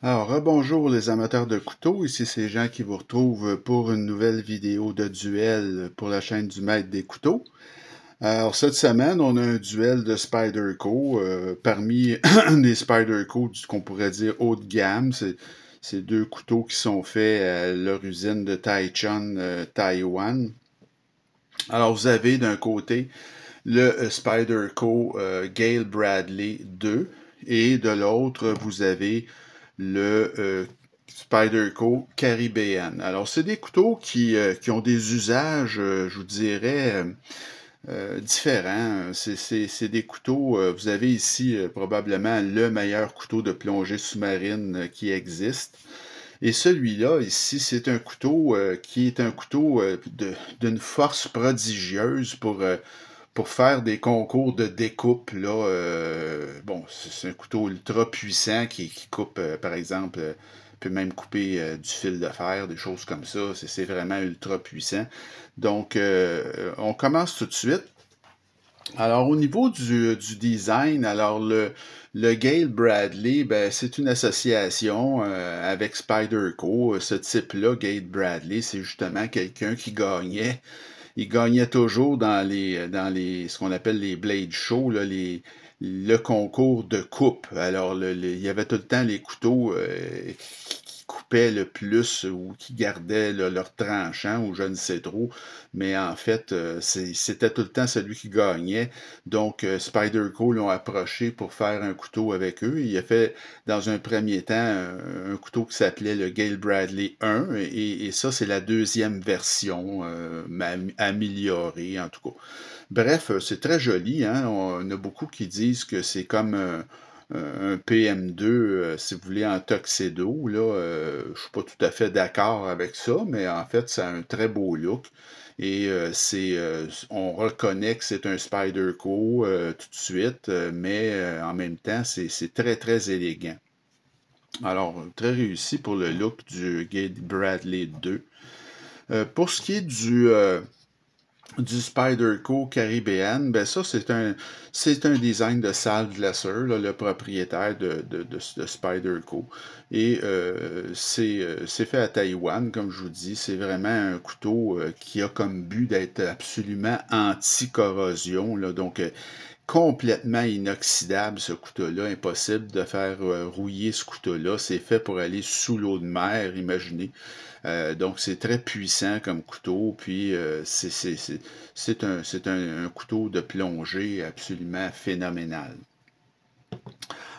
Alors, rebonjour les amateurs de couteaux, ici c'est Jean qui vous retrouve pour une nouvelle vidéo de duel pour la chaîne du Maître des couteaux. Alors, cette semaine, on a un duel de Spyderco, parmi des Spyderco qu'on pourrait dire haut de gamme. C'est deux couteaux qui sont faits à leur usine de Taichung, Taïwan. Alors, vous avez d'un côté le Spyderco Gale Bradley 2 et de l'autre, vous avez le Spyderco Caribbean. Alors, c'est des couteaux qui ont des usages, je vous dirais, différents. C'est des couteaux, vous avez ici probablement le meilleur couteau de plongée sous-marine qui existe. Et celui-là, ici, c'est un couteau qui est un couteau d'une force prodigieuse pour faire des concours de découpe. Là, bon, c'est un couteau ultra puissant qui coupe, par exemple, peut même couper du fil de fer, des choses comme ça. C'est vraiment ultra puissant. Donc, on commence tout de suite. Alors, au niveau du design, alors le Gale Bradley, ben, c'est une association avec Spyderco. Ce type-là, Gale Bradley, c'est justement quelqu'un qui gagnait. Il gagnait toujours dans les ce qu'on appelle les Blade Shows, là, le concours de coupe. Alors, il y avait tout le temps les couteaux qui coupaient le plus ou qui gardaient là, leur tranchant ou je ne sais trop. Mais en fait, c'était tout le temps celui qui gagnait. Donc, Spyderco l'ont approché pour faire un couteau avec eux. Il a fait, dans un premier temps, un couteau qui s'appelait le Gale Bradley 1. Et ça, c'est la deuxième version améliorée, en tout cas. Bref, c'est très joli, hein? On a beaucoup qui disent que c'est comme un PM2, si vous voulez, en tuxedo. Là, je suis pas tout à fait d'accord avec ça, mais en fait, ça a un très beau look. Et on reconnaît que c'est un Spyderco tout de suite, mais en même temps, c'est très, très élégant. Alors, très réussi pour le look du Gate Bradley 2. Pour ce qui est du Spyderco Caribbean, ben ça, c'est un design de Sal Glesser, là, le propriétaire de Spyderco. Et c'est fait à Taïwan, comme je vous dis. C'est vraiment un couteau qui a comme but d'être absolument anti-corrosion, là. Donc, complètement inoxydable, ce couteau-là. Impossible de faire rouiller ce couteau-là. C'est fait pour aller sous l'eau de mer, imaginez. Donc, c'est très puissant comme couteau. Puis, c'est un couteau de plongée absolument phénoménal.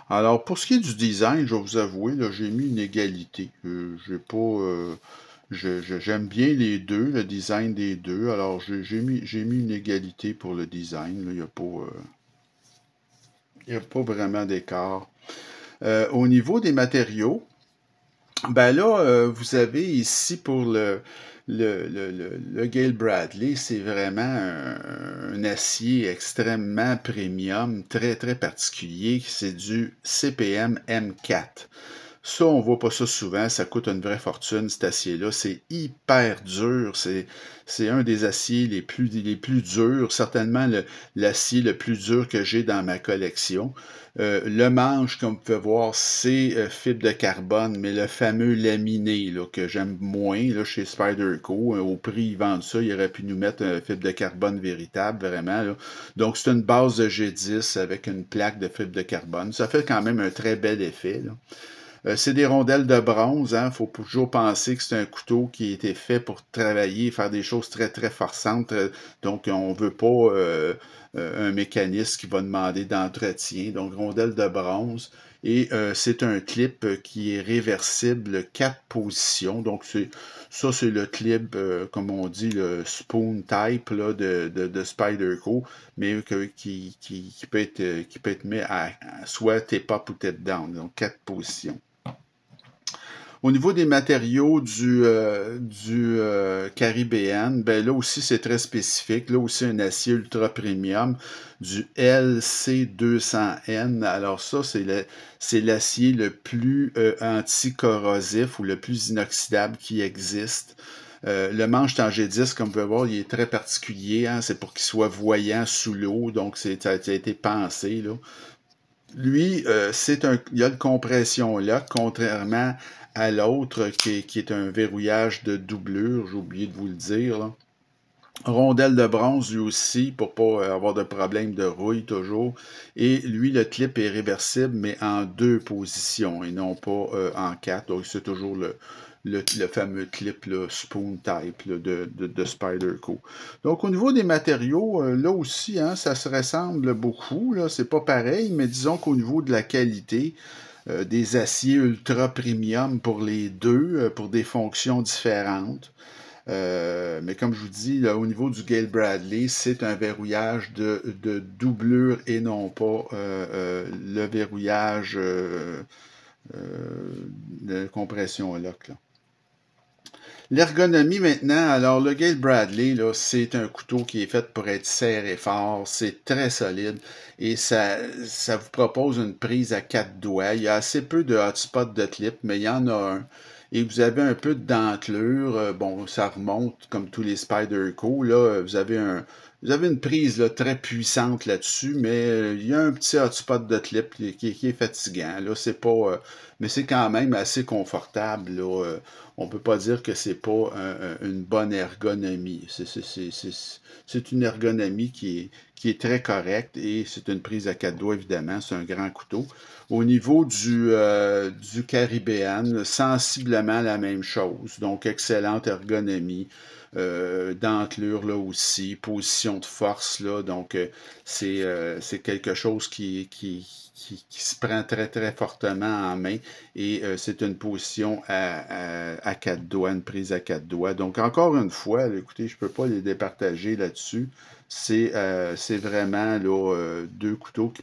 Alors, pour ce qui est du design, je vais vous avouer, là, j'ai mis une égalité. J'ai pas, j'aime bien les deux, le design des deux. Alors, j'ai mis une égalité pour le design. Là. Il n'y a pas vraiment d'écart. Au niveau des matériaux, ben là, vous avez ici pour le Gale Bradley, c'est vraiment un acier extrêmement premium, très très particulier. C'est du CPM M4. Ça, on voit pas ça souvent, ça coûte une vraie fortune, cet acier-là. C'est hyper dur, c'est un des aciers les plus durs, certainement l'acier le plus dur que j'ai dans ma collection. Le manche, comme vous pouvez voir, c'est fibre de carbone, mais le fameux laminé là, que j'aime moins là, chez Spyderco. Au prix, ils vendent ça, ils auraient pu nous mettre fibre de carbone véritable, vraiment. Là. Donc, c'est une base de G10 avec une plaque de fibre de carbone. Ça fait quand même un très bel effet. Là. C'est des rondelles de bronze, hein. Faut toujours penser que c'est un couteau qui a été fait pour travailler, faire des choses très très forçantes. Donc on veut pas un mécanisme qui va demander d'entretien. Donc rondelles de bronze. Et c'est un clip qui est réversible 4 positions. Donc ça c'est le clip, comme on dit, le spoon type là, de Spyderco, mais qui peut être mis à soit tip up ou tip down. Donc 4 positions. Au niveau des matériaux du Caribbean, ben là aussi c'est très spécifique. Là aussi un acier ultra premium du LC200N. Alors ça c'est l'acier le plus anticorrosif ou le plus inoxydable qui existe. Le manche G10, comme vous pouvez voir, il est très particulier. Hein? C'est pour qu'il soit voyant sous l'eau, donc ça a été pensé là. lui, il y a le compression lock, contrairement à l'autre qui est un verrouillage de doublure, j'ai oublié de vous le dire, là. Rondelle de bronze, lui aussi, pour pas avoir de problème de rouille toujours. Et lui, le clip est réversible, mais en 2 positions et non pas en 4. Donc, c'est toujours le fameux clip là, spoon type là, de Spyderco. Donc, au niveau des matériaux, là aussi, hein, ça se ressemble beaucoup. Là, c'est pas pareil, mais disons qu'au niveau de la qualité, des aciers ultra premium pour les deux, pour des fonctions différentes. Mais comme je vous dis, là, au niveau du Gale Bradley, c'est un verrouillage de doublure et non pas le verrouillage de compression lock. L'ergonomie maintenant, alors le Gale Bradley, là, c'est un couteau qui est fait pour être serré fort, c'est très solide et ça vous propose une prise à 4 doigts. Il y a assez peu de hotspot de clip, mais il y en a un. Et vous avez un peu de dentelure, bon, ça remonte comme tous les Spyderco, là, vous avez une prise là, très puissante là-dessus, mais il y a un petit hotspot de clip qui est fatigant. Là, c'est pas, mais c'est quand même assez confortable. Là, on peut pas dire que c'est pas une bonne ergonomie. C'est une ergonomie qui est très correcte et c'est une prise à 4 doigts, évidemment. C'est un grand couteau. Au niveau du Caribbean, sensiblement la même chose. Donc, excellente ergonomie. Dentelure là aussi, position de force là, donc c'est quelque chose qui se prend très très fortement en main et c'est une position à 4 doigts, une prise à 4 doigts. Donc encore une fois, là, écoutez, je ne peux pas les départager là-dessus. C'est vraiment là, deux couteaux qui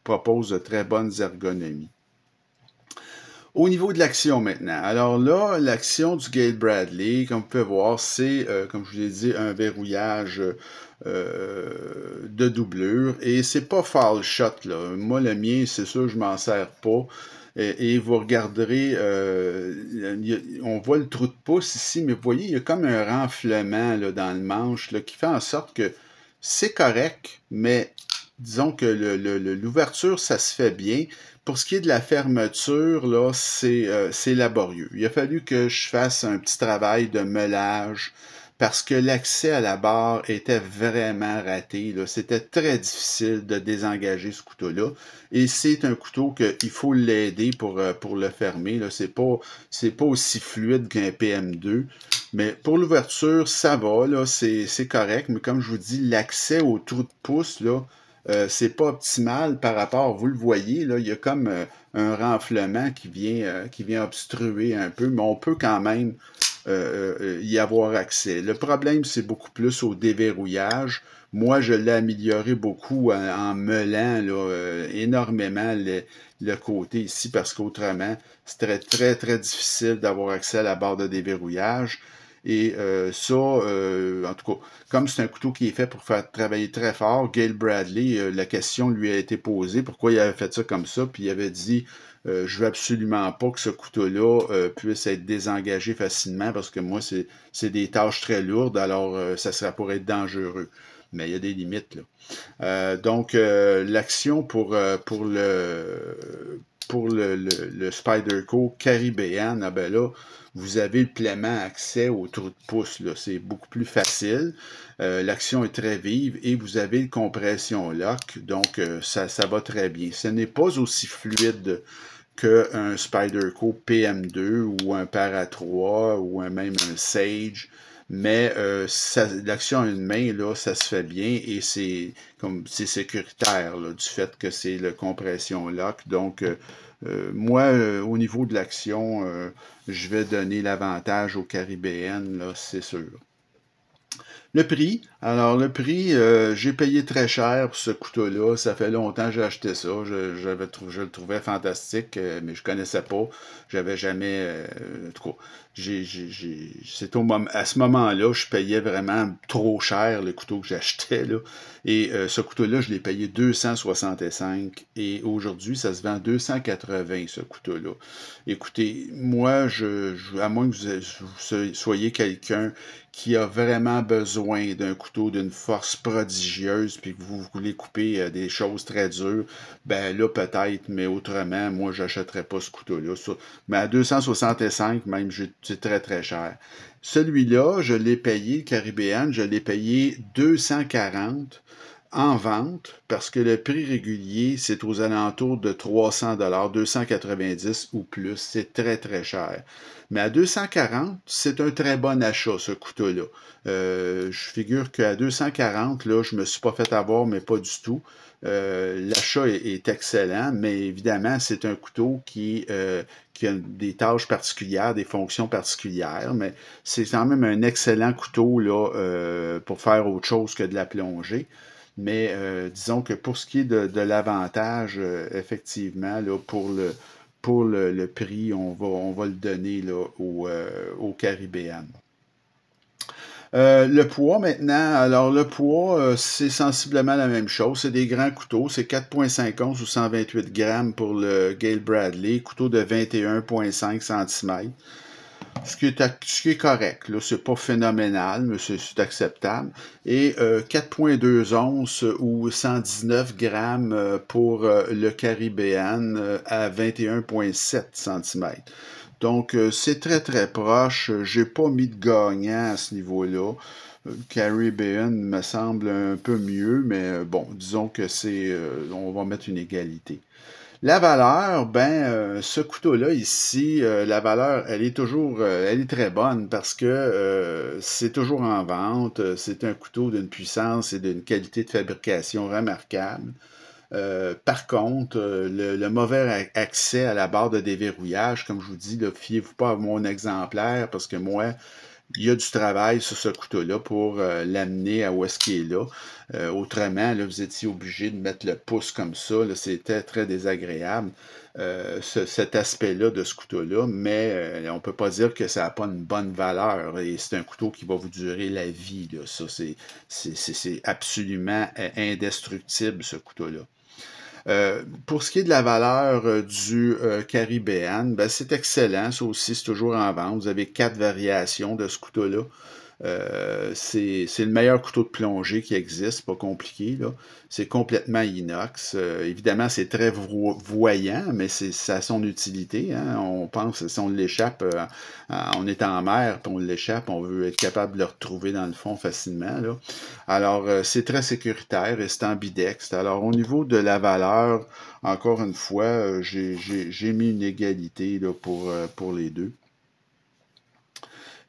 proposent de très bonnes ergonomies. Au niveau de l'action maintenant. Alors là, l'action du Gale Bradley, comme vous pouvez voir, c'est, comme je vous l'ai dit, un verrouillage de doublure. Et c'est pas fall shot, là. Moi, le mien, c'est sûr, je m'en sers pas. Et vous regarderez, on voit le trou de pouce ici, mais vous voyez, il y a comme un renflement là, dans le manche là, qui fait en sorte que c'est correct, mais disons que l'ouverture, ça se fait bien. Pour ce qui est de la fermeture, là, c'est laborieux. Il a fallu que je fasse un petit travail de meulage parce que l'accès à la barre était vraiment raté. C'était très difficile de désengager ce couteau-là. Et c'est un couteau qu'il faut l'aider pour le fermer. C'est pas aussi fluide qu'un PM2. Mais pour l'ouverture, ça va, là, c'est correct. Mais comme je vous dis, l'accès au trou de pouce, là, c'est pas optimal par rapport, vous le voyez, là, il y a comme un renflement qui vient obstruer un peu, mais on peut quand même y avoir accès. Le problème, c'est beaucoup plus au déverrouillage. Moi, je l'ai amélioré beaucoup en meulant là, énormément le côté ici, parce qu'autrement, c'était très, très difficile d'avoir accès à la barre de déverrouillage. Et ça, en tout cas, comme c'est un couteau qui est fait pour faire travailler très fort, Gale Bradley, la question lui a été posée, pourquoi il avait fait ça comme ça, puis il avait dit, je veux absolument pas que ce couteau-là puisse être désengagé facilement, parce que moi, c'est des tâches très lourdes, alors ça serait pour être dangereux. Mais il y a des limites, là. Donc, l'action pour le Spyderco Caribbean, ah ben là, vous avez le pleinement accès au trou de pouce. C'est beaucoup plus facile. L'action est très vive et vous avez le compression lock. Donc, ça va très bien. Ce n'est pas aussi fluide qu'un Spyderco PM2 ou un Para 3 ou même un Sage. Mais l'action à une main, là, ça se fait bien et c'est sécuritaire là, du fait que c'est le compression lock. Donc, moi, au niveau de l'action, je vais donner l'avantage aux Caribéennes, là, c'est sûr. Le prix, alors le prix, j'ai payé très cher pour ce couteau-là. Ça fait longtemps que j'ai acheté ça. Je le trouvais fantastique, mais je connaissais pas. J'avais jamais. En tout cas, c'est à ce moment-là, je payais vraiment trop cher le couteau que j'achetais, là. Et ce couteau-là, je l'ai payé 265 et aujourd'hui, ça se vend 280, ce couteau-là. Écoutez, moi, à moins que vous soyez quelqu'un qui a vraiment besoin besoin d'un couteau d'une force prodigieuse, puis que vous voulez couper des choses très dures, ben là, peut-être, mais autrement, moi, j'achèterais pas ce couteau-là. Mais à 265, même, c'est très, très cher. Celui-là, je l'ai payé, le Caribbean, je l'ai payé 240 en vente, parce que le prix régulier, c'est aux alentours de 300 290 ou plus. C'est très, très cher. Mais à 240, c'est un très bon achat, ce couteau-là. Je figure qu'à 240, là, je me suis pas fait avoir, mais pas du tout. L'achat est excellent, mais évidemment, c'est un couteau qui a des tâches particulières, des fonctions particulières, mais c'est quand même un excellent couteau là, pour faire autre chose que de la plongée. Mais disons que pour ce qui est de l'avantage, effectivement, là, pour le prix, on va le donner là, au Caribéan. Le poids maintenant, alors le poids, c'est sensiblement la même chose. C'est des grands couteaux, c'est 4,5 onces ou 128 grammes pour le Gale Bradley, couteau de 21,5 cm. Ce qui est correct, là, c'est pas phénoménal, mais c'est acceptable. Et 4,2 onces ou 119 grammes pour le Caribbean à 21,7 cm. Donc, c'est très, très proche. J'ai pas mis de gagnant à ce niveau-là. Caribbean me semble un peu mieux, mais bon, disons que on va mettre une égalité. La valeur, ce couteau-là ici, la valeur, elle est très bonne parce que c'est toujours en vente. C'est un couteau d'une puissance et d'une qualité de fabrication remarquable. Par contre, le mauvais accès à la barre de déverrouillage, comme je vous dis, ne fiez-vous pas à mon exemplaire parce que moi, il y a du travail sur ce couteau-là pour l'amener à où est-ce qu'il est là. Autrement, là, vous étiez obligé de mettre le pouce comme ça. C'était très désagréable, cet aspect-là de ce couteau-là, mais on ne peut pas dire que ça n'a pas une bonne valeur. Et c'est un couteau qui va vous durer la vie. Là. Ça, c'est absolument indestructible, ce couteau-là. Pour ce qui est de la valeur du Caribbean, c'est excellent. Ça aussi, c'est toujours en vente. Vous avez 4 variations de ce couteau-là. C'est le meilleur couteau de plongée qui existe, pas compliqué, là. C'est complètement inox. Évidemment, c'est très voyant, mais ça a son utilité. Hein. On pense, si on l'échappe, on est en mer, puis on l'échappe, on veut être capable de le retrouver dans le fond facilement. Là. Alors, c'est très sécuritaire et c'est ambidextre. Alors, au niveau de la valeur, encore une fois, j'ai mis une égalité là, pour les deux.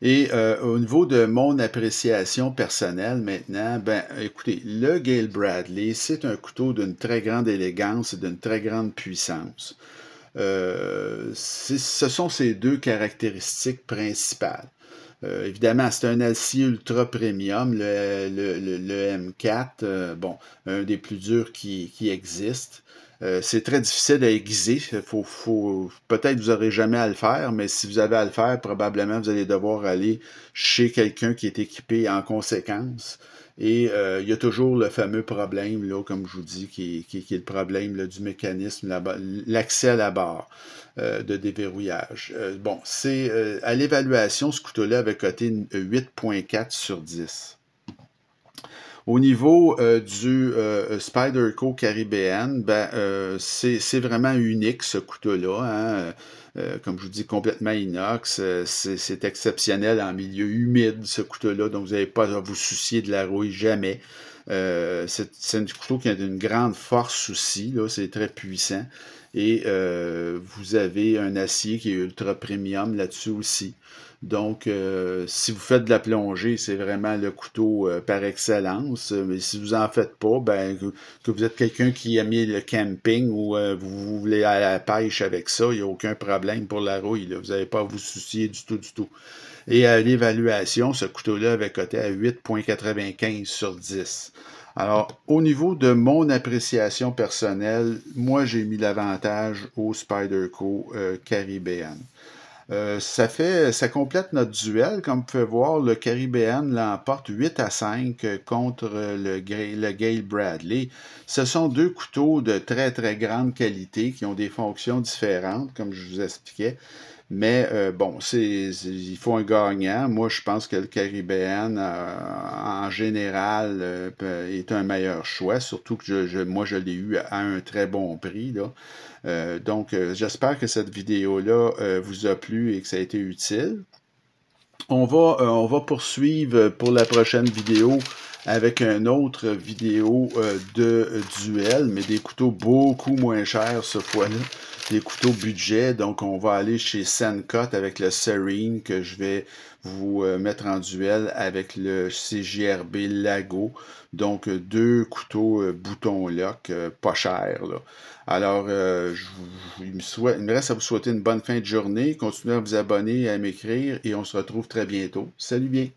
Et au niveau de mon appréciation personnelle maintenant, écoutez, le Gale Bradley, c'est un couteau d'une très grande élégance et d'une très grande puissance. Ce sont ces deux caractéristiques principales. Évidemment, c'est un acier ultra premium, le M4, un des plus durs qui existent. C'est très difficile à aiguiser. Peut-être vous n'aurez jamais à le faire, mais si vous avez à le faire, probablement vous allez devoir aller chez quelqu'un qui est équipé en conséquence. Et il y a toujours le fameux problème, là, comme je vous dis, qui est le problème là, du mécanisme, l'accès à la barre de déverrouillage. À l'évaluation, ce couteau-là avait coté 8,4 sur 10. Au niveau du Spyderco Caribbean, c'est vraiment unique ce couteau-là. Hein? Comme je vous dis, complètement inox. C'est exceptionnel en milieu humide, ce couteau-là, donc vous n'avez pas à vous soucier de la rouille jamais. C'est un couteau qui a une grande force aussi, c'est très puissant. Et vous avez un acier qui est ultra premium là-dessus aussi. Donc, si vous faites de la plongée, c'est vraiment le couteau par excellence. Mais si vous en faites pas, que vous êtes quelqu'un qui aime le camping ou vous voulez aller à la pêche avec ça, il n'y a aucun problème pour la rouille. Là. Vous n'avez pas à vous soucier du tout, du tout. Et à l'évaluation, ce couteau-là avait coté à 8,95 sur 10. Alors, au niveau de mon appréciation personnelle, moi, j'ai mis l'avantage au Spyderco Caribbean. Ça complète notre duel. Comme vous pouvez voir, le Caribbean l'emporte 8-5 contre le Gale Bradley. Ce sont deux couteaux de très très grande qualité qui ont des fonctions différentes, comme je vous expliquais. Mais bon, il faut un gagnant. Moi, je pense que le Caribbean, en général, est un meilleur choix, surtout que moi, je l'ai eu à un très bon prix, là. Donc, j'espère que cette vidéo-là vous a plu et que ça a été utile. On va poursuivre pour la prochaine vidéo avec une autre vidéo de duel, mais des couteaux beaucoup moins chers ce fois-là, des couteaux budget. Donc, on va aller chez Sencut avec le Serene que je vais vous mettre en duel avec le CJRB Lago. Donc, deux couteaux bouton lock, pas chers, là. Alors, il me reste à vous souhaiter une bonne fin de journée. Continuez à vous abonner, à m'écrire et on se retrouve très bientôt. Salut bien!